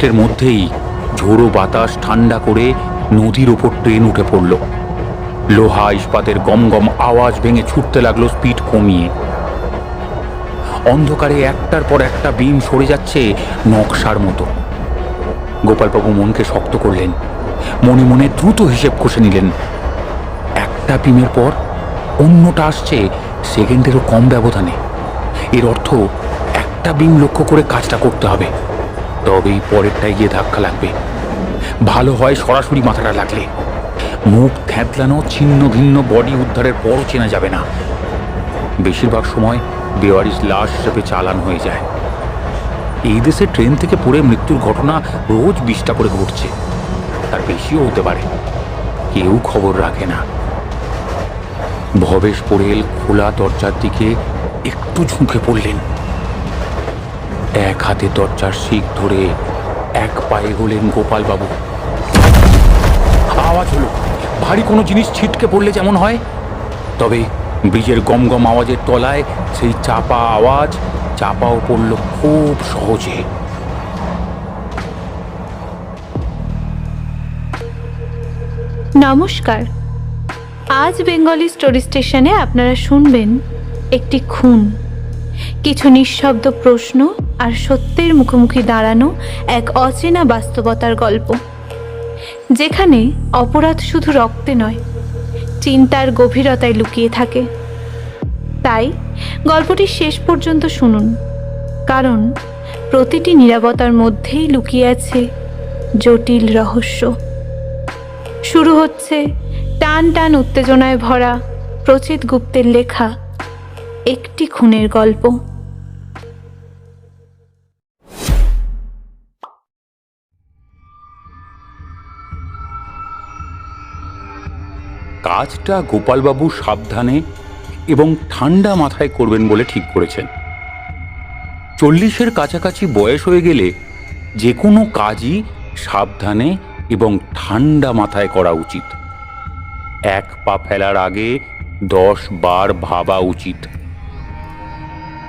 মিনিটের মধ্যেই ঝোড়ো বাতাস ঠান্ডা করে নদীর ওপর ট্রেন উঠে পড়ল। লোহা ইস্পাতের গম গম আওয়াজ ভেঙে ছুটতে লাগলো স্পিড কমিয়ে। অন্ধকারে একটার পর একটা বিম সরে যাচ্ছে নকশার মতো। গোপালবাবু মনকে শক্ত করলেন, মনে মনে দ্রুত হিসেব কষে নিলেন। একটা বিমের পর অন্যটা আসছে সেকেন্ডেরও কম ব্যবধানে। এর অর্থ একটা বিম লক্ষ্য করে কাজটা করতে হবে, তবেই পরেরটায় গিয়ে ধাক্কা লাগবে। ভালো হয় সরাসরি মাথাটা লাগলে মুখ থ্যাতলানো ছিন্ন ভিন্ন বডি উদ্ধারের পরও চেনা যাবে না। বেশিরভাগ সময় বেওয়ারিশ লাশ হিসেবে চালান হয়ে যায়। এই দেশে ট্রেন থেকে পড়ে মৃত্যুর ঘটনা রোজ 20টা করে ঘটছে, তার বেশিও হতে পারে। কেউ খবর রাখে না। ভবেশ পোড়েল খোলা দরজার দিকে একটু ঝুঁকে পড়লেন। এক হাতে দরজার শিক ধরে এক পায়ে গেলেন গোপালবাবু। আওয়াজ হলো, ভারী কোনো জিনিস ছিটকে পড়লে যেমন হয়, তবে ব্রিজের গমগম আওয়াজের তলায় সেই চাপা আওয়াজ চাপাও পড়ল খুব সহজে। নমস্কার। আজ বেঙ্গলি স্টোরি স্টেশনে আপনারা শুনবেন একটি খুন, কিছু নিঃশব্দ প্রশ্ন আর সত্যের মুখোমুখি দাঁড়ানো এক অচেনা বাস্তবতার গল্প, যেখানে অপরাধ শুধু রক্তে নয়, চিন্তার গভীরতায় লুকিয়ে থাকে। তাই গল্পটি শেষ পর্যন্ত শুনুন, কারণ প্রতিটি নীরবতার মধ্যেই লুকিয়ে আছে জটিল রহস্য। শুরু হচ্ছে টান টান উত্তেজনায় ভরা প্রচিত গুপ্তের লেখা একটি খুনের গল্প। কাজটা গোপালবাবু সাবধানে এবং ঠান্ডা মাথায় করবেন বলে ঠিক করেছেন। 40-এর কাছাকাছি বয়স হয়ে গেলে যে কোনো কাজই সাবধানে এবং ঠান্ডা মাথায় করা উচিত। এক পা ফেলার আগে 10 বার ভাবা উচিত।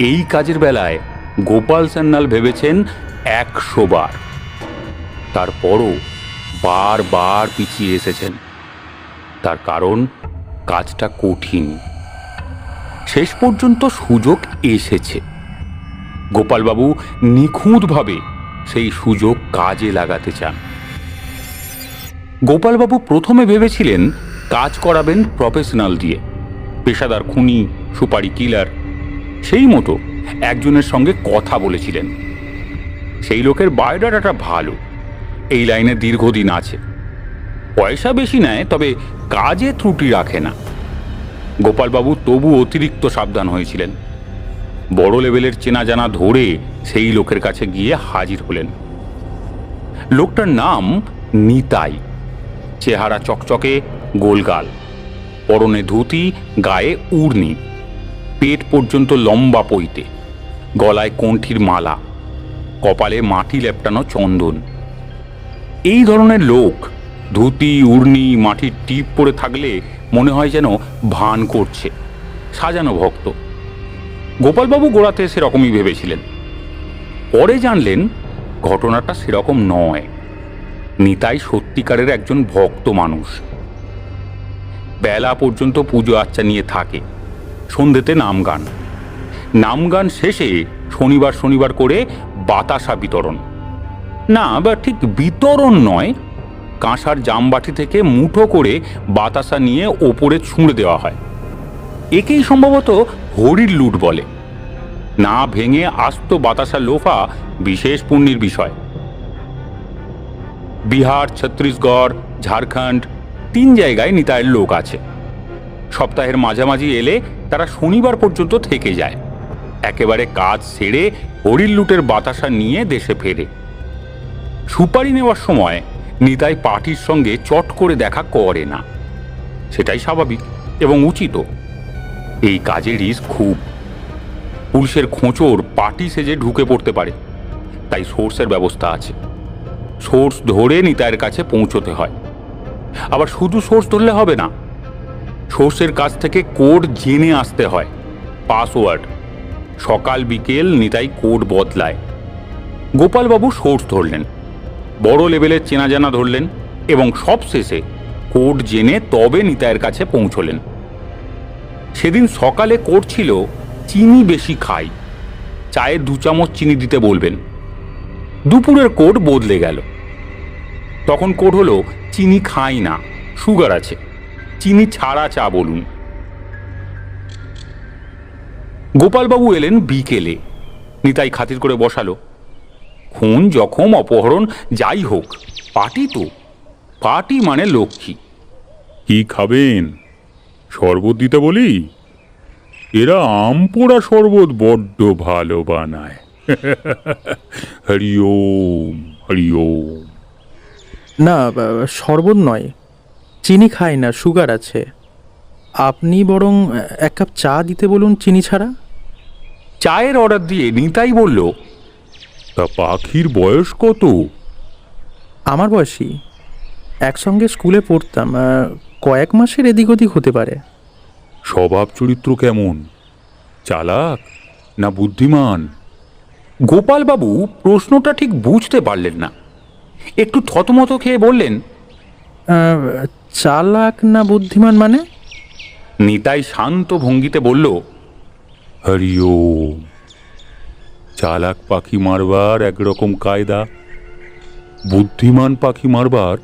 এই কাজের বেলায় গোপাল সান্যাল ভেবেছেন 100 বার, তারপরও বারবার পিছিয়ে এসেছেন। তার কারণ কাজটা কঠিন। শেষ পর্যন্ত সুযোগ এসেছে। গোপালবাবু নিখুঁতভাবে সেই সুযোগ কাজে লাগাতে চান। গোপালবাবু প্রথমে ভেবেছিলেন কাজ করাবেন প্রফেশনাল দিয়ে, পেশাদার খুনি, সুপারি কিলার। সেই মতো একজনের সঙ্গে কথা বলেছিলেন। সেই লোকের বায়োডাটাটা ভালো, এই লাইনে দীর্ঘদিন আছে, পয়সা বেশি নেয়, তবে কাজে ত্রুটি রাখে না। গোপালবাবু তবু অতিরিক্ত সাবধান হয়েছিলেন। বড় লেভেলের চেনা জানা ধরে সেই লোকের কাছে গিয়ে হাজির হলেন। লোকটার নাম নিতাই। চেহারা চকচকে, গোলগাল, পরনে ধুতি, গায়ে উড়নি, পেট পর্যন্ত লম্বা পৈতে, গলায় কণ্ঠির মালা, কপালে মাটি লেপটানো চন্দন। এই ধরনের লোক ধুতি, উড়নি, মাটির টিপ পরে থাকলে মনে হয় যেন ভান করছে, সাজানো ভক্ত। গোপালবাবু গোড়াতে সেরকমই ভেবেছিলেন। পরে জানলেন ঘটনাটা সেরকম নয়। নিতাই সত্যিকারের একজন ভক্ত মানুষ। বেলা পর্যন্ত পুজো আর্চা নিয়ে থাকে, সন্ধ্যেতে নামগান শেষে শনিবার শনিবার করে বাতাসা বিতরণ। না, বা ঠিক বিতরণ নয়, কাঁসার জামবাটি থেকে মুঠো করে বাতাসা নিয়ে ওপরে ছুঁড়ে দেওয়া হয়। একেই সম্ভবত হরির লুট বলে। না ভেঙে আস্ত বাতাসা লোফা বিশেষ পুণ্যের বিষয়। বিহার, ছত্তিশগড়, ঝাড়খণ্ড 3 জায়গায় নিতাইয়ের লোক আছে। সপ্তাহের মাঝামাঝি এলে তারা শনিবার পর্যন্ত থেকে যায়। একেবারে কাজ সেরে হরির লুটের বাতাসা নিয়ে দেশে ফেরে। সুপারি নেওয়ার সময় নিতাই পার্টির সঙ্গে চট করে দেখা করে না, সেটাই স্বাভাবিক এবং উচিত। এই কাজে রিস্ক খুব। পুলিশের খোঁচর পার্টি সেজে ঢুকে পড়তে পারে, তাই সোর্সের ব্যবস্থা আছে। সোর্স ধরে নিতাইয়ের কাছে পৌঁছতে হয়। আবার শুধু সোর্স ধরলে হবে না, সোর্সের কাছ থেকে কোড জেনে আসতে হয়, পাসওয়ার্ড। সকাল বিকেল নিতাই কোড বদলায়। গোপালবাবু সোর্স ধরলেন, বড় লেভেলের চেনা জানা ধরলেন এবং সবশেষে কোড জেনে তবে নিতাইয়ের কাছে পৌঁছলেন। সেদিন সকালে কোড ছিল চিনি বেশি খাই, চায়ে 2 চামচ চিনি দিতে বলবেন। দুপুরের কোড বদলে গেল। তখন কোড হলো চিনি খাই না, সুগার আছে, চিনি ছাড়া চা বলুন। গোপালবাবু এলেন বিকেলে। নিতাই খাতির করে বসালো। খুন, জখম, অপহরণ যাই হোক, পার্টি তো, পার্টি মানে লক্ষ্মী। কি খাবেন? শরবত দিতে বলি? এরা আম পোড়া শরবত বড্ড ভালো বানায়। হরি ওম, হরি ওম। না, শরবত নয়, চিনি খাই না, সুগার আছে। আপনি বরং 1 কাপ চা দিতে বলুন চিনি ছাড়া। চায়ের অর্ডার দিয়ে নিতাই বলল, তা পাখির বয়স কত? আমার বয়সী, একসঙ্গে স্কুলে পড়তাম, কয়েক মাসের এদিক ওদিক হতে পারে। স্বভাব চরিত্র কেমন? চালাক না বুদ্ধিমান? গোপালবাবু প্রশ্নটা ঠিক বুঝতে পারলেন না। একটু থতমত খেয়ে বললেন, চালাক না বুদ্ধিমান মানে? নিতাই শান্ত ভঙ্গিতে বলল, হরি ওম। চালাক পাখি মারবার একরকম কায়দা, বুদ্ধিমান পাখি মারবার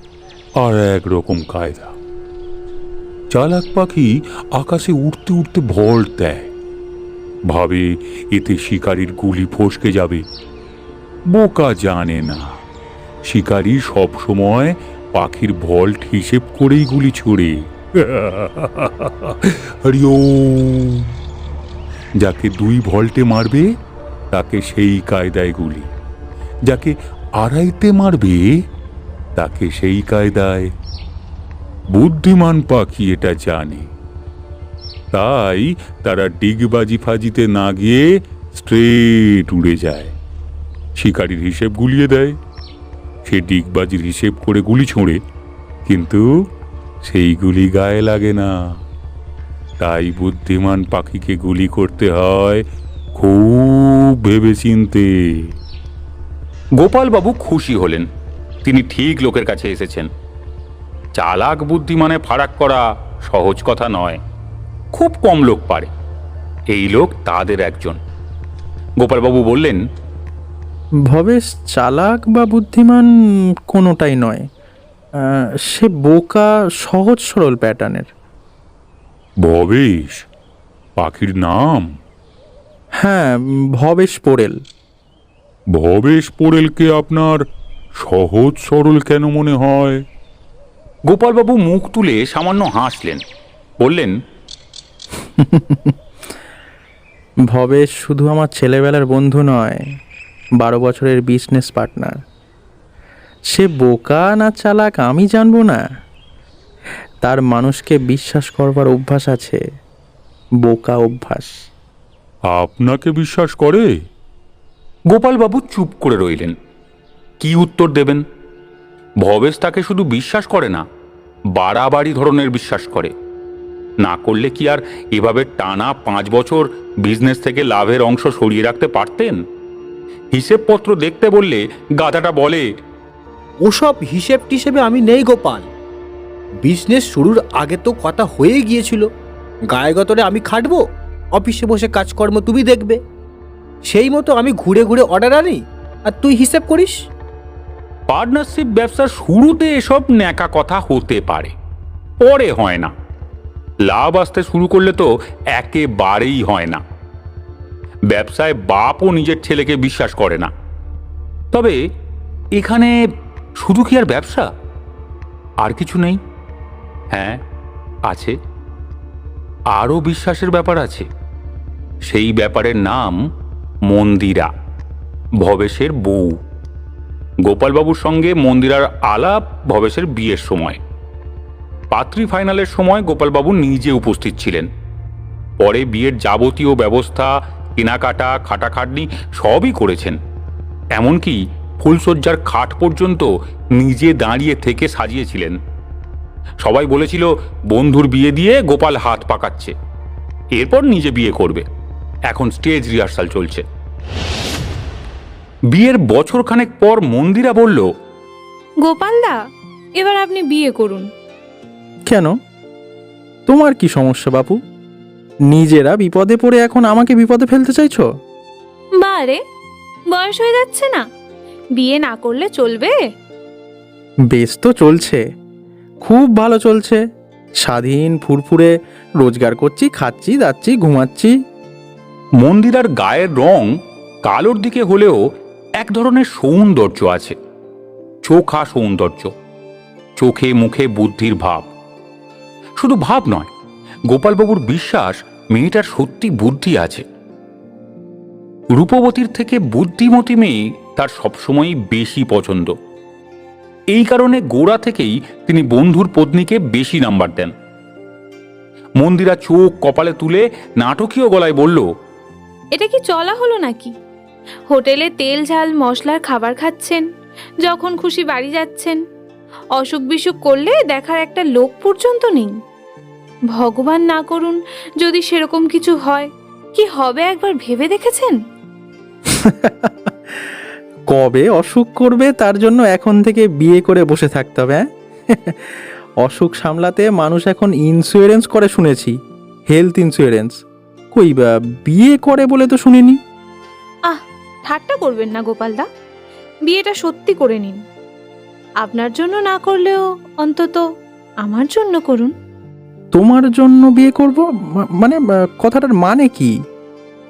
আর একরকম কায়দা। চালাক পাখি আকাশে উড়তে উড়তে ভল্ট দেয়, ভাবে এতে শিকারীর গুলি ফসকে যাবে। বোকা জানে না শিকারী সব সময় পাখির ভল্ট হিসেব করেই গুলি ছোড়ে। হরি ওম। যাকে 2 ভল্টে মারবে তাকে সেই কায়দায় গুলি, যাকে 2.5তে মারবে তাকে সেই কায়দায়। বুদ্ধিমান পাখি এটা জানে, তাই তারা ডিগবাজি ফাজিতে না গিয়ে স্ট্রেট উড়ে যায়। শিকারীর হিসেব গুলিয়ে দেয়, সে ডিগবাজির হিসেব করে গুলি ছোঁড়ে, কিন্তু সেই গুলি গায়ে লাগে না। তাই বুদ্ধিমান পাখিকে গুলি করতে হয় খুব ভেবেচিন্তে। গোপালবাবু খুশি হলেন, তিনি ঠিক লোকের কাছে এসেছেন। চালাক বুদ্ধিমানে ফারাক করা সহজ কথা নয়, খুব কম লোক পারে। এই লোক তাদের একজন। গোপালবাবু বললেন, ভবেশ চালাক বা বুদ্ধিমান কোনোটাই নয়, সে বোকা, সহজ সরল প্যাটার্নের। ভবেশ পাখির নাম? হ্যাঁ, ভবেশ পোড়েল। ভবেশ পোড়েলকে আপনার সহজ সরল কেন মনে হয়? গোপালবাবু মুখ তুলে সামান্য হাসলেন, বললেন, ভবেশ শুধু আমার ছেলেবেলার বন্ধু নয়, 12 বছরের বিজনেস পার্টনার। সে বোকা না চালাক আমি জানবো না, তার মানুষকে বিশ্বাস করবার অভ্যাস আছে, বোকা অভ্যাস। আপনাকে বিশ্বাস করে? গোপালবাবু চুপ করে রইলেন। কি উত্তর দেবেন? ভবেশ তাকে শুধু বিশ্বাস করে না, বাড়াবাড়ি ধরনের বিশ্বাস করে। না করলে কি আর এভাবে টানা 5 বছর বিজনেস থেকে লাভের অংশ সরিয়ে রাখতে পারতেন? হিসেবপত্র দেখতে বললে গাধাটা বলে, ওসব হিসেব টিসেবে আমি নেই গোপাল। বিজনেস শুরুর আগে তো কথা হয়ে গিয়েছিল, গায়ে গতরে আমি খাটবো, অফিসে বসে কাজকর্ম তুমি দেখবে। সেই মতো আমি ঘুরে ঘুরে অর্ডার আনি আর তুই হিসেব করিস। পার্টনারশিপ ব্যবসার শুরুতে এসব ন্যাকা কথা হতে পারে, পরে হয় না। লাভ আসতে শুরু করলে তো একেবারেই হয় না। ব্যবসায় বাপও নিজের ছেলেকে বিশ্বাস করে না। তবে এখানে শুধু কি আর ব্যবসা? আর কিছু নেই? হ্যাঁ আছে, আরও বিশ্বাসের ব্যাপার আছে। সেই ব্যাপারের নাম মন্দিরা, ভবেশের বউ। গোপালবাবুর সঙ্গে মন্দিরার আলাপ ভবেশের বিয়ের সময়। পাত্রী ফাইনালের সময় গোপালবাবু নিজে উপস্থিত ছিলেন। পরে বিয়ের যাবতীয় ব্যবস্থা, কেনাকাটা, খাটাখাটনি সবই করেছেন। এমনকি ফুলশয্যার খাট পর্যন্ত নিজে দাঁড়িয়ে থেকে সাজিয়েছিলেন। সবাই বলেছিল বন্ধুর বিয়ে দিয়ে গোপাল হাত পাকাচ্ছে, এরপর নিজে বিয়ে করবে। এখন স্টেজ রিহার্সাল চলছে। বিয়ের বছরখানেক পর মন্দিরা বলল, গোপালদা, এবার আপনি বিয়ে করুন। কেন? তোমার কি সমস্যা বাপু? নিজেরা বিপদে পড়ে এখন আমাকে বিপদে ফেলতে চাইছো? বারে, বয়স হয়ে যাচ্ছে না, বিয়ে না করলে চলবে? বেশ তো চলছে, খুব ভালো চলছে। স্বাধীন ফুরফুরে রোজগার করছি, খাচ্ছি, দাচ্ছি, ঘুমাচ্ছি। মন্দিরার গায়ের রং কালোর দিকে হলেও এক ধরনের সৌন্দর্য আছে, চোখা সৌন্দর্য, চোখে মুখে বুদ্ধির ভাব। শুধু ভাব নয়, গোপালবাবুর বিশ্বাস মেয়েটার সত্যি বুদ্ধি আছে। রূপবতীর থেকে বুদ্ধিমতী মেয়ে তার সবসময়ই বেশি পছন্দ। এই কারণে গোড়া থেকেই তিনি বন্ধুর পত্নীকে বেশি নাম্বার দেন। মন্দিরা চোখ কপালে তুলে নাটকীয় গলায় বলল, এটা কি চলা হলো নাকি? হোটেলে তেল ঝাল মশলার খাবার খাচ্ছেন, যখন খুশি বাড়ি যাচ্ছেন, অসুখ বিসুখ করলে দেখার একটা লোক পর্যন্ত নেই। ভগবান না করুন যদি সেরকম কিছু হয়, কি হবে একবার ভেবে দেখেছেন? কবে অসুখ করবে তার জন্য এখন থেকে বিয়ে করে বসে থাকতে হবে? অসুখ সামলাতে মানুষ এখন ইন্স্যুরেন্স করে শুনেছি, হেলথ ইন্স্যুরেন্স। কই বা বিয়ে করে বলে তো শুনিনি। আহ, ঠাট্টা করবেন না গোপালদা, বিয়েটা সত্যি করে নিন। আপনার জন্য না করলেও অন্তত আমার জন্য করুন। তোমার জন্য বিয়ে করব? মানে কথাটার মানে কি?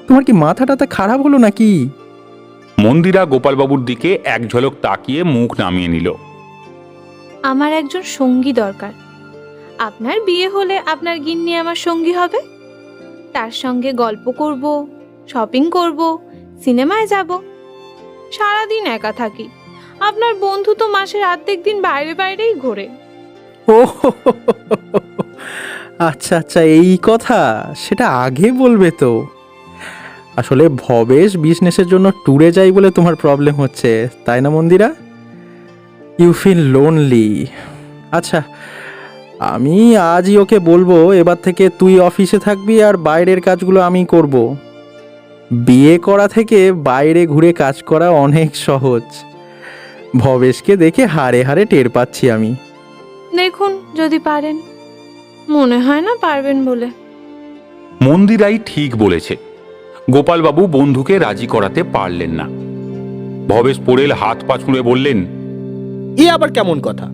তোমার কি মাথাটাতে খারাপ হলো নাকি? মন্দিরা গোপালবাবুর দিকে এক ঝলক তাকিয়ে মুখ নামিয়ে নিল। আমার একজন সঙ্গী দরকার। আপনার বিয়ে হলে আপনার গিন্নি আমার সঙ্গী হবে, তার সঙ্গে গল্প করব, শপিং করব, সিনেমায় যাব। সারাদিন একা থাকি, আপনার বন্ধু তো মাসের অর্ধেক দিন বাইরে বাইরেই ঘোরে। ও আচ্ছা আচ্ছা, এই কথা, সেটা আগে বলবে তো। আসলে ভবেশ বিজনেসের জন্য ট্যুরে যাই বলে তোমার প্রবলেম হচ্ছে, তাই না মন্দিরা? You feel lonely. আচ্ছা, আমি আজই ওকে বলবো এবার থেকে তুই অফিসে থাকবি আর বাইরের কাজগুলো আমি করব। বিয়ে করা থেকে বাইরে ঘুরে কাজ করা অনেক সহজ। ভবেশকে দেখে হাড়ে হাড়ে টের পাচ্ছি আমি। দেখুন যদি পারেন, মনে হয় না পারবেন বলে। মন্দিরাই ঠিক বলেছে। গোপালবাবু বন্ধুকে রাজি করাতে পারলেন না। ভবেশ পোড়েল হাত পা ছুঁড়ে বললেন, এ আবার কেমন কথা?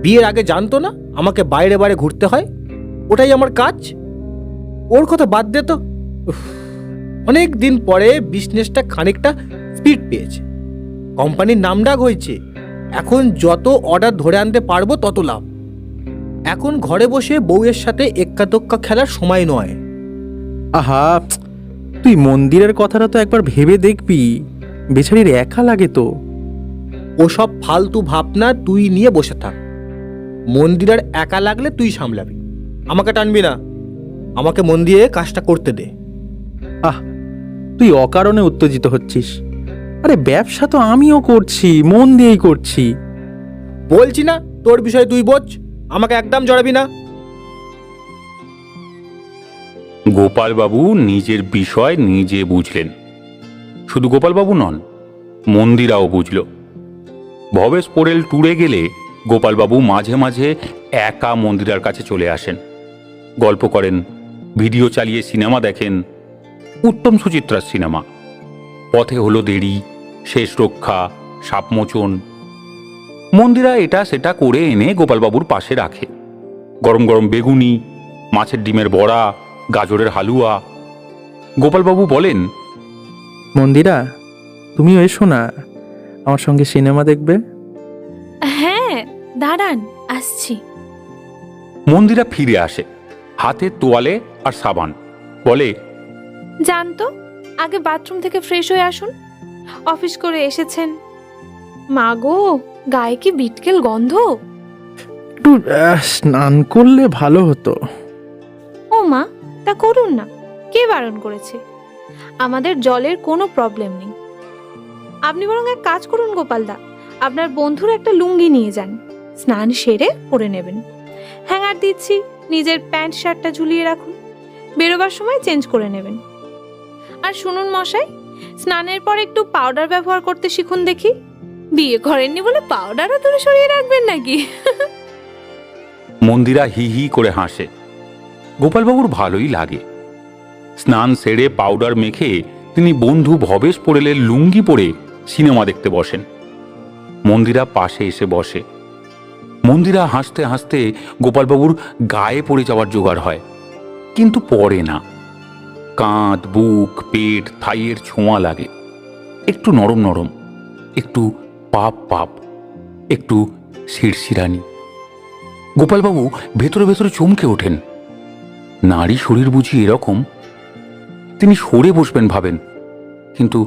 বিয়ের আগে জানতো না আমাকে বাইরে বাইরে ঘুরতে হয়? ওটাই আমার কাজ। ওর কথা বাদ দে তো। উফ, অনেক দিন পরে বিজনেসটা খানিকটা স্পিড পেয়েছে, কোম্পানির নামডাক হয়েছে। এখন যত অর্ডার ধরে আনতে পারবো তত লাভ। এখন ঘরে বসে বউয়ের সাথে এক্কা দোক্কা খেলার সময় নয়। আহা, তুই মন্দিরের কথাটা তো একবার ভেবে দেখবি, বেচারির একা লাগে তো। ওসব ফালতু ভাবনা তুই নিয়ে বসে থাক। মন্দিরের একা লাগলে তুই সামলাবি, আমাকে টানবি না। আমাকে মন দিয়ে কাজটা করতে দে। আহ, তুই অকারণে উত্তেজিত হচ্ছিস। আরে ব্যবসা তো আমিও করছি, মন দিয়েই করছি। বলছি না তোর বিষয় তুই বোঝ, আমাকে একদম জড়াবি না। গোপালবাবু নিজের বিষয় নিজে বুঝলেন। শুধু গোপালবাবু নন, মন্দিরাও বুঝল। ভবেশ পোড়েল ট্যুরে গেলে গোপালবাবু মাঝে মাঝে একা মন্দিরার কাছে চলে আসেন, গল্প করেন, ভিডিও চালিয়ে সিনেমা দেখেন। উত্তম সুচিত্রার সিনেমা, পথে হলো দেরি, শেষ রক্ষা, সাপমোচন। মন্দিরা এটা সেটা করে এনে গোপালবাবুর পাশে রাখে। গরম গরম বেগুনি, মাছের ডিমের বড়া, গাজরের হালুয়া। গোপালবাবু বলেন, মন্দিরা, তুমিও এসো না, আমার সঙ্গে সিনেমা দেখবে। হ্যাঁ, দাঁড়ান, আসছি। মন্দিরা ফিরে আসে, হাতে তোয়ালে আর সাবান। বলে, যান তো, আগে বাথরুম থেকে ফ্রেশ হয়ে আসুন, অফিস করে এসেছেন। মা গো, গায়ে কি বিটকেল গন্ধ। একটু স্নান করলে ভালো হতো। ও মা, তা করুন না, কে বারণ করেছে? আমাদের জলের কোনো প্রবলেম নেই। আপনি বরং এক কাজ করুন গোপালদা, আপনার বন্ধুর একটা লুঙ্গি নিয়ে যান, স্নান সেরে পরে নেবেন। হ্যাঙ্গার দিচ্ছি, নিজের প্যান্ট শার্টটা ঝুলিয়ে রাখুন, বেরোবার সময় চেঞ্জ করে নেবেন। আর শুনুন মশাই, স্নানের পর একটু পাউডার ব্যবহার করতে শিখুন দেখি, বিয়ে করেননি বলে পাউডারও দূরে সরিয়ে রাখবেন নাকি? মন্দিরা হি হি করে হাসে। গোপালবাবুর ভালোই লাগে। স্নান সেরে পাউডার মেখে তিনি বন্ধু ভবেশ পোড়েলের লুঙ্গি পরে সিনেমা দেখতে বসেন। মন্দিরা পাশে এসে বসে। মন্দিরা হাসতে হাসতে গোপালবাবুর গায়ে পড়ে যাওয়ার জোগাড় হয়, কিন্তু পড়ে না। কাঁধ, বুক, পেট, থাইয়ের ছোঁয়া লাগে। একটু নরম নরম, একটু পাপ পাপ, একটু শিরশিরানি। গোপালবাবু ভেতরে ভেতরে চমকে ওঠেন। নারী শরীর বুঝি এরকম? তিনি সরে বসবেন ভাবেন, কিন্তু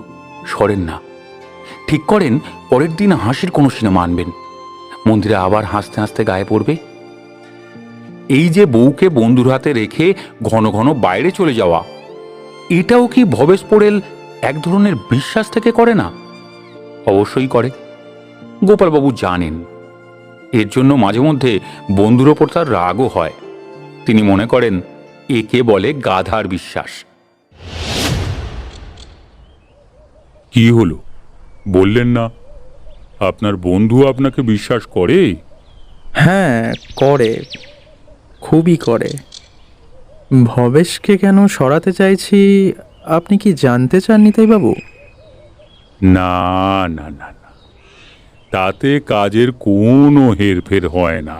সরেন না। ঠিক করেন পরের দিন হাসির কোনো সিনেমা আনবেন। মন্দিরা আবার হাসতে হাসতে গায়ে পড়বে। এই যে বউকে বন্ধুর হাতে রেখে ঘন ঘন বাইরে চলে যাওয়া, এটাও কি ভবেশ পোড়েল এক ধরনের বিশ্বাস থেকে করে না? অবশ্যই করে। গোপালবাবু জানেন। এর জন্য মাঝে মধ্যে বন্ধুর ওপর তার রাগও হয়। তিনি মনে করেন একে বলে গাধার বিশ্বাস। কি হলো, বললেন না আপনার বন্ধু আপনাকে বিশ্বাস করে? হ্যাঁ, করে, খুবই করে। ভবেশকে কেন সরাতে চাইছি আপনি কি জানতে চান নিতাইবাবু? না না না না, তাতে কাজের কোনো হেরফের হয় না।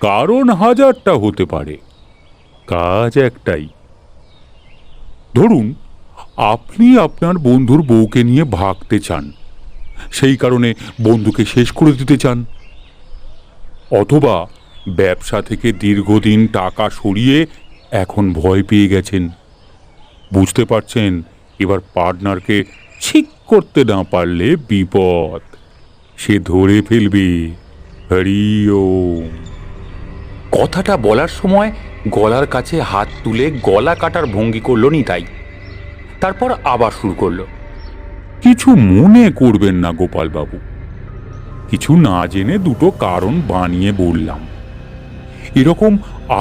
কারণ হাজারটা হতে পারে, কাজ একটাই। ধরুন আপনি আপনার বন্ধুর বউকে নিয়ে ভাগতে চান, সেই কারণে বন্ধুকে শেষ করে দিতে চান। অথবা ব্যবসা থেকে দীর্ঘদিন টাকা সরিয়ে এখন ভয় পেয়ে গেছেন, বুঝতে পারছেন এবার পার্টনারকে ঠিক করতে না পারলে বিপদ, সে ধরে ফেলবে। হরি ওম। কথাটা বলার সময় গলার কাছে হাত তুলে গলা কাটার ভঙ্গি করলো নিতাই। তারপর আবার শুরু করলো। কিছু মনে করবেন না গোপালবাবু, কিছু না জেনে দুটো কারণ বানিয়ে বললাম। এরকম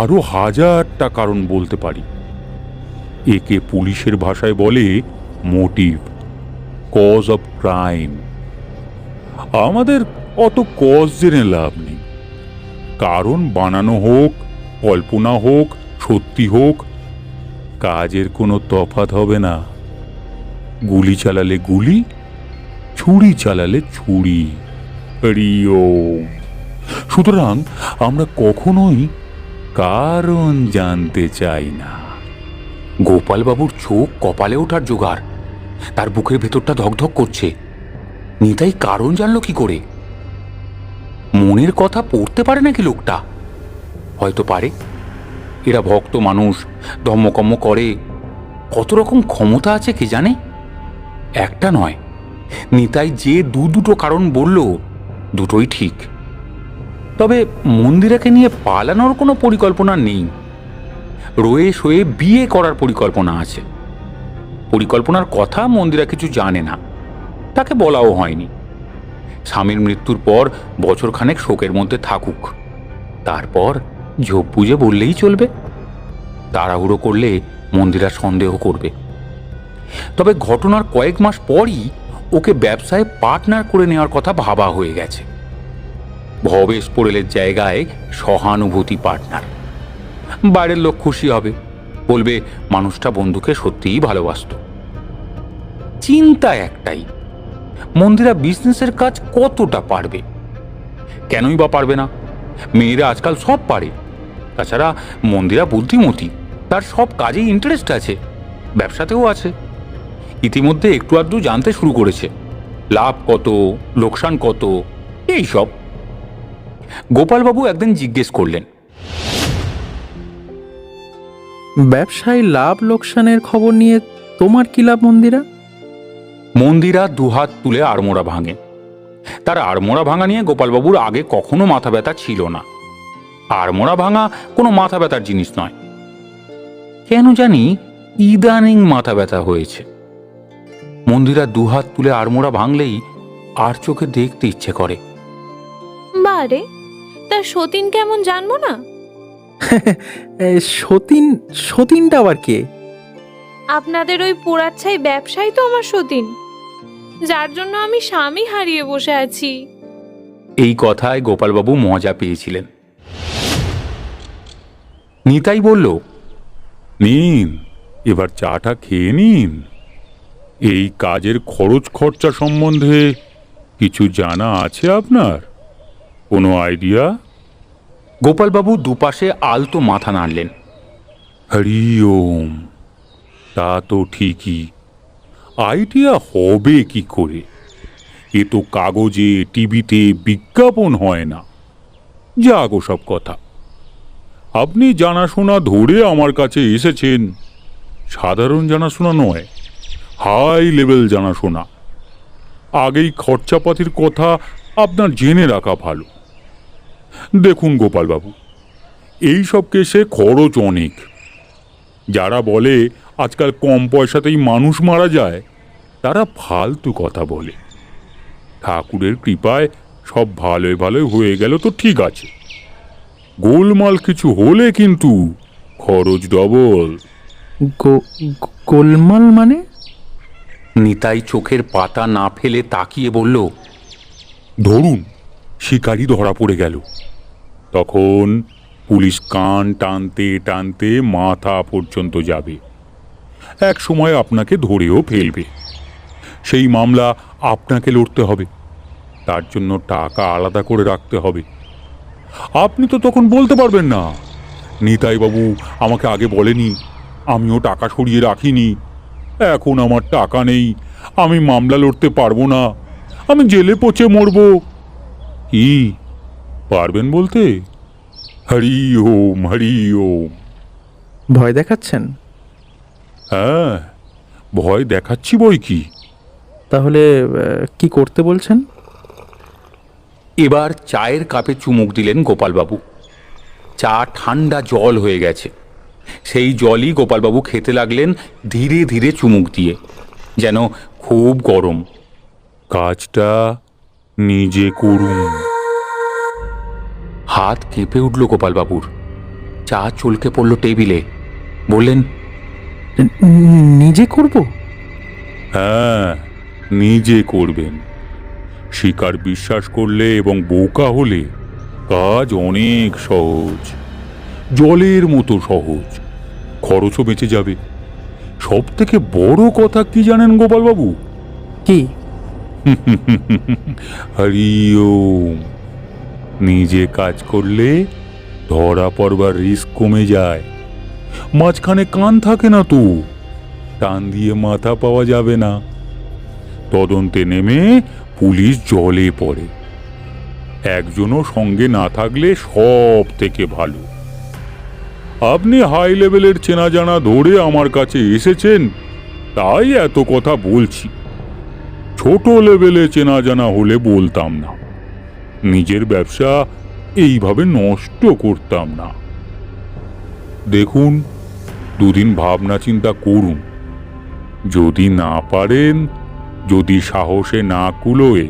আরো হাজারটা কারণ বলতে পারি। একে পুলিশের ভাষায় বলে মোটিভ, কজ অফ ক্রাইম। আমাদের অত কজ জেনে লাভ নেই। কারণ বানানো হোক, কল্পনা হোক, সত্যি হোক, কাজের কোনো তফাৎ হবে না। গুলি চালালে গুলি, ছুরি চালালে ছুরি। হরি ওম। সুতরাং আমরা কখনোই কারণ জানতে চাই না। গোপালবাবুর চোখ কপালে ওঠার জোগাড়। তার বুকের ভেতরটা ধকধক করছে। নিতাই কারণ জানলো কি করে? মনের কথা পড়তে পারে নাকি লোকটা? হয়তো পারে। এরা ভক্ত মানুষ, ধর্মকর্ম করে, কত রকম ক্ষমতা আছে কে জানে। একটা নয়, নিতাই যে দুটো কারণ বলল, দুটোই ঠিক। তবে মন্দিরাকে নিয়ে পালানোর কোনো পরিকল্পনা নেই। রয়ে শয়ে বিয়ে করার পরিকল্পনা আছে। পরিকল্পনার কথা মন্দিরা কিছু জানে না, তাকে বলাও হয়নি। স্বামীর মৃত্যুর পর বছরখানেক শোকের মধ্যে থাকুক, তারপর ঝোপ বুঝে বললেই চলবে। তাড়াহুড়ো করলে মন্দিরা সন্দেহ করবে। তবে ঘটনার কয়েক মাস পরই ওকে ব্যবসায় পার্টনার করে নেওয়ার কথা ভাবা হয়ে গেছে। ভবেশ পোড়েলের জায়গায় সহানুভূতি পার্টনার। বাইরের লোক খুশি হবে, বলবে মানুষটা বন্ধুকে সত্যিই ভালোবাসত। চিন্তা একটাই, মন্দিরা বিজনেসের কাজ কতটা পারবে? কেনই বা পারবে না? মেয়েরা আজকাল সব পারে। তাছাড়া মন্দিরা বুদ্ধিমতী, তার সব কাজেই ইন্টারেস্ট আছে, ব্যবসাতেও আছে। ইতিমধ্যে একটু আধটু জানতে শুরু করেছে, লাভ কত, লোকসান কত, এই সব। গোপালবাবু একদিন জিজ্ঞেস করলেন, ব্যবসায় লাভ লোকসানের খবর নিয়ে তোমার কি লাভ মন্দিরা? মন্দিরা দুহাত তুলে আড়মোড়া ভাঙে। তার আড়মোড়া ভাঙা নিয়ে গোপালবাবুর আগে কখনো মাথা ব্যথা ছিল না। আড়মোড়া ভাঙা কোনো মাথা ব্যথার জিনিস নয়। কেন জানি ইদানিং মাথা ব্যথা হয়েছে। মন্দিরা দুহাত তুলে আড়মোড়া ভাঙলেই আর চোখে দেখতে ইচ্ছে করে। বারে, তার সতীন কেমন জানবো না? সতীন? সতীনটা আবার কে? আপনাদের ওই পোড়াচ্ছাই ব্যবসায়ী তো আমার সতীন। যার জন্য আমি স্বামী হারিয়ে বসে আছি। এই কথায় গোপালবাবু মজা পেয়েছিলেন। নিতাই বলল, নিন, এবার চাটা খেয়ে নিন। এই কাজের খরচ খরচা সম্বন্ধে কিছু জানা আছে আপনার? কোনো আইডিয়া? গোপালবাবু দুপাশে আলতো মাথা নাড়লেন। হরি ওম। তা তো ঠিকই, আইডিয়া হবে কি করে? এ তো কাগজে টিভিতে বিজ্ঞাপন হয় না। যাগো সব কথা। আপনি জানাশোনা ধরে আমার কাছে এসেছেন, সাধারণ জানাশোনা নয়, হাই লেভেল জানাশোনা। আগেই খরচাপাতির কথা আপনার জেনে রাখা ভালো। দেখুন গোপালবাবু, এই সব কেসে খরচ অনেক। যারা বলে আজকাল কম পয়সাতেই মানুষ মারা যায়, তারা ফালতু কথা বলে। ঠাকুরের কৃপায় সব ভালোই ভালোই হয়ে গেল তো ঠিক আছে, গোলমাল কিছু হলে কিন্তু খরচ ডবল। গোলমাল মানে? নিতাই চোখের পাতা না ফেলে তাকিয়ে বলল, ধরুন শিকারি ধরা পড়ে গেল, তখন পুলিশ কান টানতে টানতে মাথা পর্যন্ত যাবে। এক সময় আপনাকে ধরেও ফেলবে। সেই মামলা আপনাকে লড়তে হবে, তার জন্য টাকা আলাদা করে রাখতে হবে। আপনি তো তখন বলতে পারবেন না, নিতাই বাবু আমাকে আগে বলেনি, আমিও টাকা সরিয়ে রাখিনি, এখন আমার টাকা নেই, আমি মামলা লড়তে পারবো না, আমি জেলে পচে মরব। কি পারবেন বলতে? হরি ওম, হরি ওম। ভয় দেখাচ্ছেন? হ্যাঁ, ভয় দেখাচ্ছি বই কি। তাহলে কি করতে বলছেন? এবার চায়ের কাপে চুমুক দিলেন গোপালবাবু। চা ঠান্ডা জল হয়ে গেছে। সেই জলই গোপালবাবু খেতে লাগলেন ধীরে ধীরে চুমুক দিয়ে, যেন খুব গরম। কাজটা নিজে করুন। হাত কেঁপে উঠল গোপালবাবুর। চা চলকে পড়ল টেবিলে। বললেন, নিজে করব? হ্যাঁ, নিজে করবেন। শিকার বিশ্বাস করলে এবং বোকা হলে কাজ অনেক সহজ, জলের মতো সহজ। খরচও বেঁচে যাবে। সব থেকে বড় কথা কি জানেন গোপালবাবু? কি? হরি ওম। নিজে কাজ করলে ধরা পড়বার রিস্ক কমে যায়। মাঝখানে কান থাকে না তো, টান দিয়ে মাথা পাওয়া যাবে না। তদন্তে নেমে পুলিশ জলে পড়ে। একজনও সঙ্গে না থাকলে সব থেকে ভালো। আপনি হাই লেভেলের চেনা জানা ধরে আমার কাছে এসেছেন, তাই এত কথা বলছি। ছোট লেভেলে চেনা জানা হলে বলতাম না, নিজের ব্যবসা এইভাবে নষ্ট করতাম না। দেখুন, দুদিন ভাবনা চিন্তা করুন। যদি না পারেন, যদি সাহসে না কুলোয়,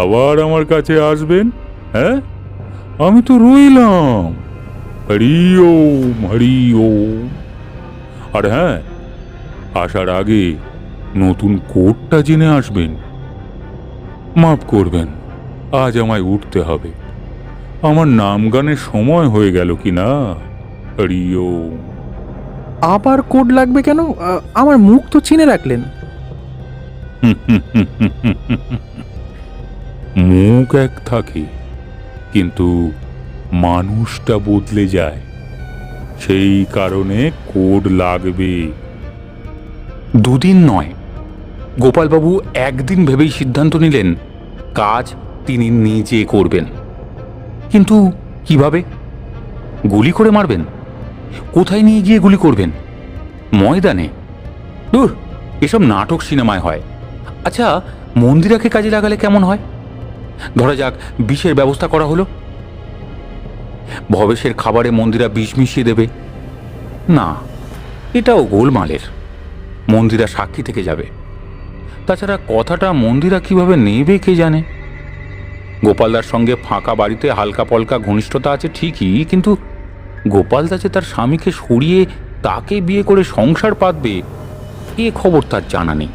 আবার আমার কাছে আসবেন। হ্যাঁ, আমি তো রইলাম। হরি ওম, হরি ওম। আর হ্যাঁ, আসার আগে নতুন কোডটা জেনে আসবেন। মাফ করবেন, আজ আমায় উঠতে হবে। আমার নাম গানের সময় হয়ে গেল কি না। হরি ওম। আবার কোড লাগবে কেন? আমার মুখ তো চিনে রাখলেন। মুখ এক থাকে, কিন্তু মানুষটা বদলে যায়। সেই কারণে কোড লাগবে। দুদিন নয়, গোপালবাবু একদিন ভেবেই সিদ্ধান্ত নিলেন কাজ তিনি নিজে করবেন। কিন্তু কিভাবে? গুলি করে মারবেন? কোথায় নিয়ে গিয়ে গুলি করবেন? ময়দানে? দূর, এসব নাটক সিনেমায় হয়। আচ্ছা, মন্দিরাকে কাজে লাগালে কেমন হয়? ধরা যাক বিষের ব্যবস্থা করা হলো। ভবেশের খাবারে মন্দিরা বিষ মিশিয়ে দেবে। না, এটাও গোলমালের। মন্দিরা সাক্ষী থেকে যাবে। তাছাড়া কথাটা মন্দিরা কিভাবে নেবে কে জানে। গোপালদার সঙ্গে ফাঁকা বাড়িতে হালকা পলকা ঘনিষ্ঠতা আছে ঠিকই, কিন্তু গোপালদা যে তার স্বামীকে সরিয়ে তাকে বিয়ে করে সংসার পাতবে, এ খবর তার জানা নেই।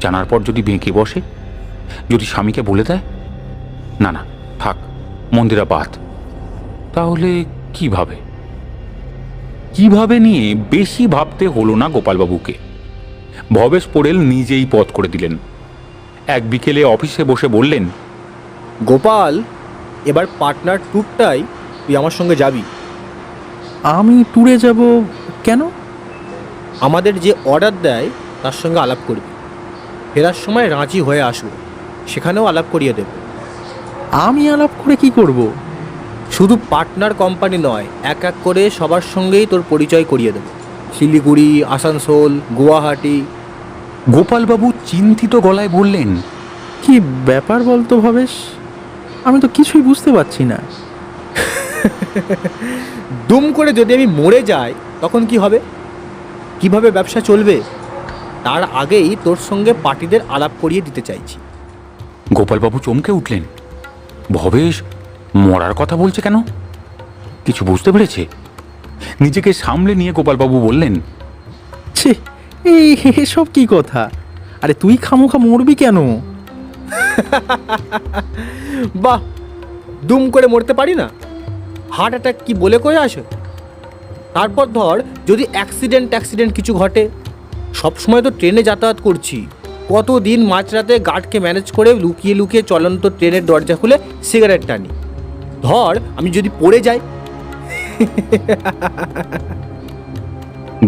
জানার পর যদি বেঁকে বসে, যদি স্বামীকে বলে দেয়, না না থাক, মন্দিরা বাদ। তাহলে কিভাবে কিভাবে নিয়ে বেশি ভাবতে হলো না গোপালবাবুকে। ভবেশ পোড়েল নিজেই পথ করে দিলেন। এক বিকেলে অফিসে বসে বললেন, গোপাল, এবার পার্টনার ট্যুরটাই তুই আমার সঙ্গে যাবি। আমি ট্যুরে যাব কেন? আমাদের যে অর্ডার দেয় তার সঙ্গে আলাপ করবি। ফেরার সময় রাঁচি হয়ে আসবো, সেখানেও আলাপ করিয়ে দেব। আমি আলাপ করে কি করব? শুধু পার্টনার কোম্পানি নয়, এক এক করে সবার সঙ্গেই তোর পরিচয় করিয়ে দেব। শিলিগুড়ি, আসানসোল, গুয়াহাটি। গোপালবাবু চিন্তিত গলায় বললেন, কি ব্যাপার বলতো ভবেশ? আমি তো কিছুই বুঝতে পারছি না। দুম করে যদি আমি মরে যাই তখন কি হবে? কিভাবে ব্যবসা চলবে? তার আগেই তোর সঙ্গে পার্টিদের আলাপ করিয়ে দিতে চাইছি। গোপালবাবু চমকে উঠলেন। ভবেশ মরার কথা বলছে কেন? কিছু বুঝতে পেরেছে। নিজেকে সামলে নিয়ে গোপালবাবু বললেন, ছি, এই এসব কি কথা? আরে তুই খামোখা মরবি কেন? বাহ, দুম করে মরতে পারি না? হার্ট অ্যাটাক কি বলে কয়ে আসে? তারপর ধর যদি অ্যাক্সিডেন্ট কিছু ঘটে। সবসময় তো ট্রেনে যাতায়াত করছি, কতদিন মাঝরাতে গার্ডকে ম্যানেজ করে লুকিয়ে লুকিয়ে চলন্ত ট্রেনের দরজা খুলে সিগারেট টানি। ধর আমি যদি পড়ে যাই।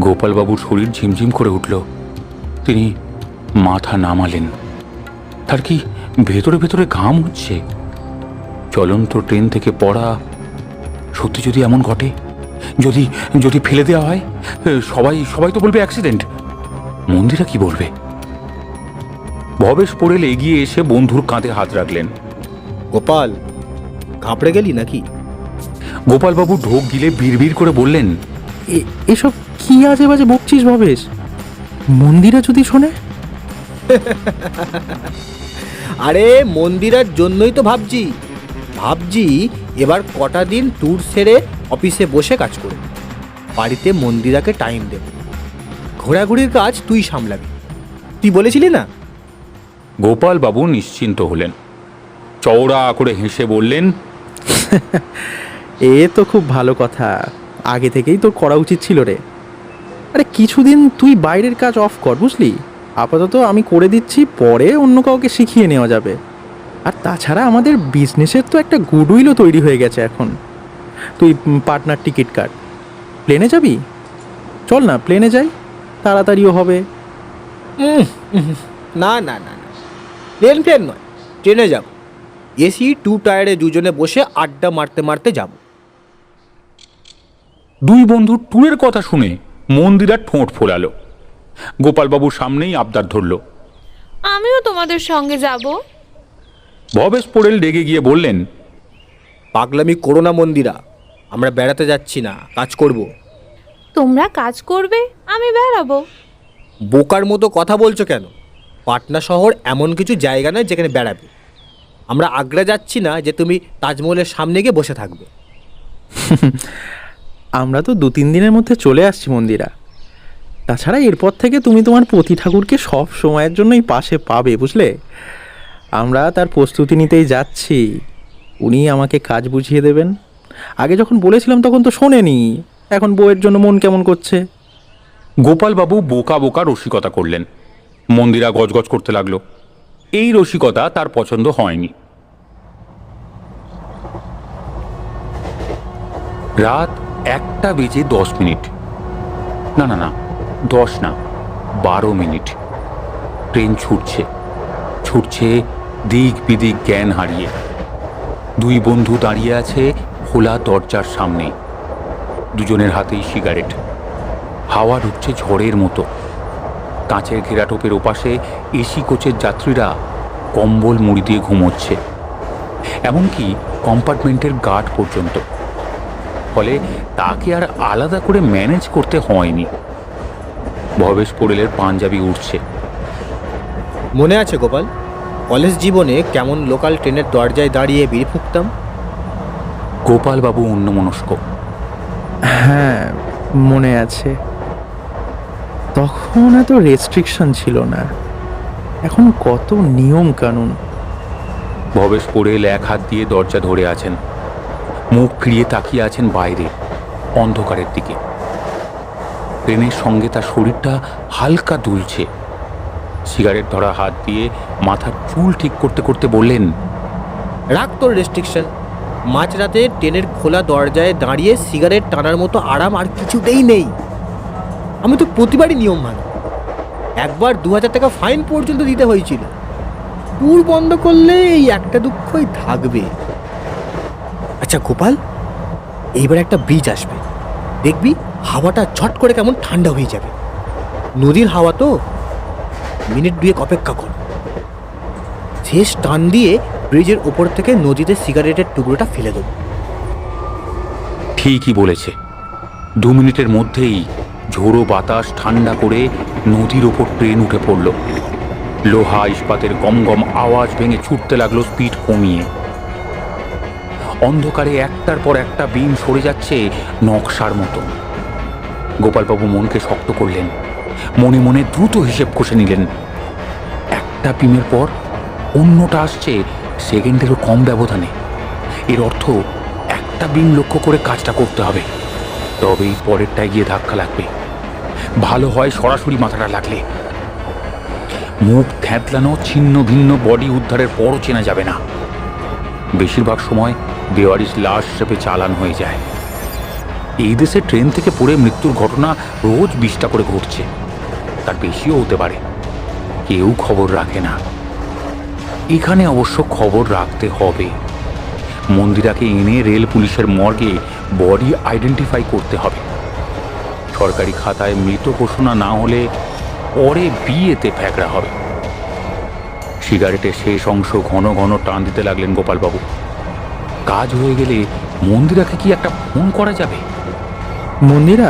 গোপালবাবুর শরীর ঝিমঝিম করে উঠল। তিনি মাথা নামালেন। তার কি ভেতরে ভেতরে ঘাম হচ্ছে? চলন্ত ট্রেন থেকে পড়া, সত্যি যদি এমন ঘটে, যদি যদি ফেলে দেওয়া হয়, সবাই সবাই তো বলবে অ্যাক্সিডেন্ট। মন্দিরা কি বলবে? ভবেশ পোড়েল এগিয়ে এসে বন্ধুর কাঁধে হাত রাখলেন। গোপাল, ঘাবড়ে গেলি নাকি? গোপালবাবু ঢোক গিলে বিড়বিড় করে বললেন, এসব কি আজে বাজে বকছিস ভবেশ? মন্দিরা যদি শোনে? আরে মন্দিরের জন্যই তো ভাবছি এবার কটা দিন ট্যুর সেরে অফিসে বসে কাজ করব। বাড়িতে মন্দিরাকে টাইম দেব। ঘোরাঘুরির কাজ তুই সামলাবি, তুই বলেছিলি না? গোপালবাবু নিশ্চিন্ত হলেন। চওড়া করে হেসে বললেন, এ তো খুব ভালো কথা। আগে থেকেই তোর করা উচিত ছিল রে। আরে কিছুদিন তুই বাইরের কাজ অফ কর, বুঝলি? আপাতত আমি করে দিচ্ছি, পরে অন্য কাউকে শিখিয়ে নেওয়া যাবে। আর তাছাড়া আমাদের বিজনেসের তো একটা গুডউইলও তৈরি হয়ে গেছে এখন। তুই পার্টনার টিকিট কাট। প্লেনে যাবি? চল না, প্লেনে যাই, তাড়াতাড়িও হবে। না না না না, প্লেন নয়, ট্রেনে যাব। এসি 2 টায়ারে দুজনে বসে আড্ডা মারতে মারতে যাব। দুই বন্ধু ট্যুরের কথা শুনে মন্দিরা ঠোঁট ফোলালো। গোপালবাবুর সামনেই আবদার ধরল, আমিও তোমাদের সঙ্গে যাব। ভবেশ পোড়েল রেগে গিয়ে বললেন, পাগলামি করো না মন্দিরা, আমরা বেড়াতে যাচ্ছি না, কাজ করব। তোমরা কাজ করবে, আমি বেড়াবো। বোকার মতো কথা বলছো কেন? পাটনা শহর এমন কিছু জায়গা নয় যেখানে বেড়াবে। আমরা আগ্রা যাচ্ছি না যে তুমি তাজমহলের সামনে গিয়ে বসে থাকবে। আমরা তো 2-3 দিনের মধ্যে চলে আসছি মন্দিরা। তাছাড়া এরপর থেকে তুমি তোমার পতি ঠাকুরকে সব সময়ের জন্যই পাশে পাবে, বুঝলে? আমরা তার প্রস্তুতি নিতেই যাচ্ছি। উনি আমাকে কাজ বুঝিয়ে দেবেন। আগে যখন বলেছিলাম তখন তো শোনেনি, এখন বউয়ের জন্য মন কেমন করছে। গোপালবাবু বোকা বোকা রসিকতা করলেন। মন্দিরা গজগজ করতে লাগলো। এই রসিকতা তার পছন্দ হয়নি। রাত 1:10। না না না, 10 না, 12 মিনিট। ট্রেন ছুটছে দিক বিদিক জ্ঞান হারিয়ে। দুই বন্ধু দাঁড়িয়ে আছে খোলা দরজার সামনে, দুজনের হাতেই সিগারেট। হাওয়া ঢুকছে ঝড়ের মতো। কাঁচের ঘেরাটোপের ওপাশে এসি কোচের যাত্রীরা কম্বল মুড়ি দিয়ে ঘুমোচ্ছে, এমনকি কম্পার্টমেন্টের গার্ড পর্যন্ত। ফলে তাকে আর আলাদা করে ম্যানেজ করতে হয়নি। ভবেশ পোড়েলের পাঞ্জাবি উঠছে। মনে আছে গোপাল, কলেজ জীবনে কেমন লোকাল ট্রেনের দরজায় দাঁড়িয়ে বিড়ি ফুঁকতাম? গোপালবাবু অন্যমনস্ক। হ্যাঁ, মনে আছে। তখন এত রেস্ট্রিকশন ছিল না। এখন কত নিয়ম কানুন। ভবেশ পোড়েল এক হাত দিয়ে দরজা ধরে আছেন, মুখ ফিরিয়ে তাকিয়ে আছেন বাইরে অন্ধকারের দিকে। ট্রেনের সঙ্গে তার শরীরটা হালকা দুলছে। সিগারেট ধরা হাত দিয়ে মাথার চুল ঠিক করতে করতে বললেন, রাখ তোর রেস্ট্রিকশন। মাঝরাতে ট্রেনের খোলা দরজায় দাঁড়িয়ে সিগারেট টানার মতো আরাম আর কিছুতেই নেই। আমি তো প্রতিবারই নিয়ম মানি। একবার 2000 টাকা ফাইন পর্যন্ত দিতে হয়েছিল। ট্যুর বন্ধ করলে এই একটা দুঃখই থাকবে। আচ্ছা গোপাল, এইবার একটা ব্রিজ আসবে, দেখবি হাওয়াটা ঝট করে কেমন ঠান্ডা হয়ে যাবে। নদীর হাওয়া তো, মিনিট 2 অপেক্ষা কর। শেষ টান দিয়ে ব্রিজের ওপর থেকে নদীতে সিগারেটের টুকরোটা ফেলে দেব। ঠিকই বলেছে। 2 মিনিটের মধ্যেই ঝোড়ো বাতাস ঠান্ডা করে নদীর ওপর ট্রেন উঠে পড়ল। লোহা ইস্পাতের গম গম আওয়াজ ভেঙে ছুটতে লাগলো স্পিড কমিয়ে। অন্ধকারে একটার পর একটা বিম সরে যাচ্ছে নকশার মতো। গোপালবাবু মনকে শক্ত করলেন, মনে মনে দ্রুত হিসেব কষে নিলেন। একটা বিমের পর অন্যটা আসছে সেকেন্ডেরও কম ব্যবধানে। এর অর্থ একটা বিম লক্ষ্য করে কাজটা করতে হবে, তবেই পরেরটায় গিয়ে ধাক্কা লাগবে। ভালো হয় সরাসরি মাথাটা লাগলে। মুখ থ্যাতলানো ছিন্ন ভিন্ন বডি উদ্ধারের পরও চেনা যাবে না। বেশিরভাগ সময় বেওয়ারিশ লাশ হিসেবে চালান হয়ে যায়। এই দেশে ট্রেন থেকে পড়ে মৃত্যুর ঘটনা রোজ 20টা করে ঘটছে, তার বেশিও হতে পারে। কেউ খবর রাখে না। এখানে অবশ্য খবর রাখতে হবে। মন্দিরাকে এনে রেল পুলিশের মর্গে বডি আইডেন্টিফাই করতে হবে। সরকারি খাতায় মৃত ঘোষণা না হলে পরে বিয়েতে ফ্যাকড়া হবে। সিগারেটের শেষ অংশ ঘন ঘন টান দিতে লাগলেন গোপালবাবু। কাজ হয়ে গেলে মন্দিরাকে কি একটা ফোন করা যাবে? মন্দিরা,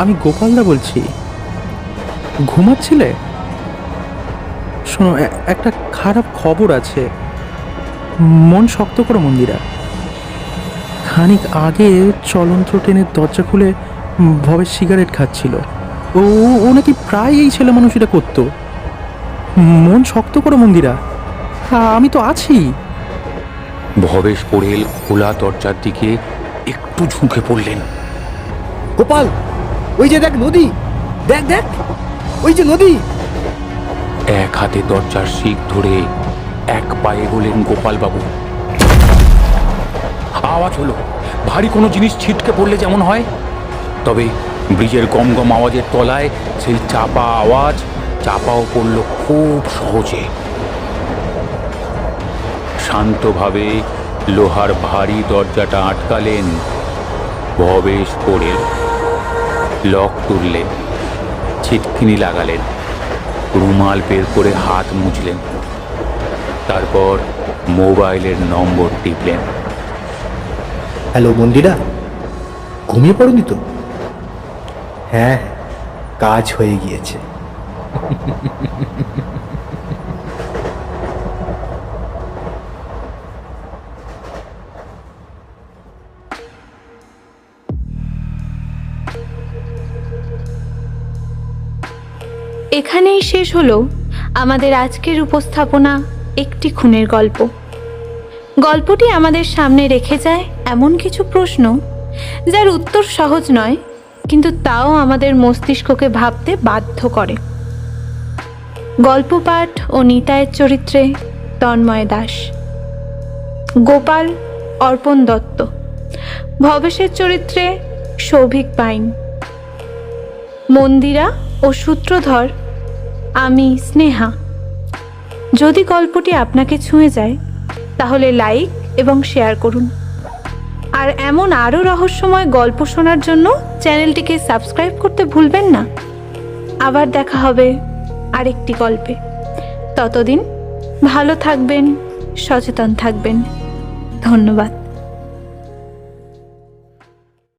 আমি গোপালদা বলছি। ঘুমাচ্ছিলে? শোনো, একটা খারাপ খবর আছে। মন শক্ত করো মন্দিরা। খানিক আগে চলন্ত ট্রেনের দরজা খুলে ভবেশ সিগারেট খাচ্ছিল। ও ও নাকি প্রায় এই ছেলে মানুষ এটা করতো। মন শক্ত করো মন্দিরা, আমি তো আছি। ভবেশ পোড়েল খোলা দরজার দিকে একটু ঝুঁকে পড়লেন। গোপাল, ওই যে দেখ নদী, দেখ দেখ, ওই যে নদী। এক হাতে দরজার শিক ধরে এক পায়ে গেলেন গোপালবাবু। আওয়াজ হলো, ভারী কোনো জিনিস ছিটকে পড়লে যেমন হয়। তবে ব্রিজের গম গম আওয়াজের তলায় সেই চাপা আওয়াজ চাপাও পড়ল খুব সহজে। শান্তভাবে লোহার ভারী দরজাটা আটকালেন ভবেশ পোড়েল। লক তুললেন, ছিটকিনি লাগালেন, রুমাল বের করে হাত মুছলেন। তারপর মোবাইলের নম্বর টিপলেন। হ্যালো মন্দিরা, ঘুমিয়ে পড়োনি তো? হ্যাঁ, কাজ হয়ে গিয়েছে। এখানেই শেষ হলো আমাদের আজকের উপস্থাপনা, একটি খুনের গল্প। গল্পটি আমাদের সামনে রেখে যায় এমন কিছু প্রশ্ন যার উত্তর সহজ নয়, কিন্তু তাও আমাদের মস্তিষ্ককে ভাবতে বাধ্য করে। গল্প পাঠ ও নিতাইয়ের চরিত্রে তন্ময় দাস, গোপাল অর্পণ দত্ত, ভবেশের চরিত্রে সৌভিক পাইন, মন্দিরা ও সূত্রধর আমি স্নেহা। যদি গল্পটি আপনাকে ছুঁয়ে যায় তাহলে লাইক এবং শেয়ার করুন। আর এমন আরও রহস্যময় গল্প শোনার জন্য চ্যানেলটিকে সাবস্ক্রাইব করতে ভুলবেন না। আবার দেখা হবে আরেকটি গল্পে। ততদিন ভালো থাকবেন, সচেতন থাকবেন। ধন্যবাদ।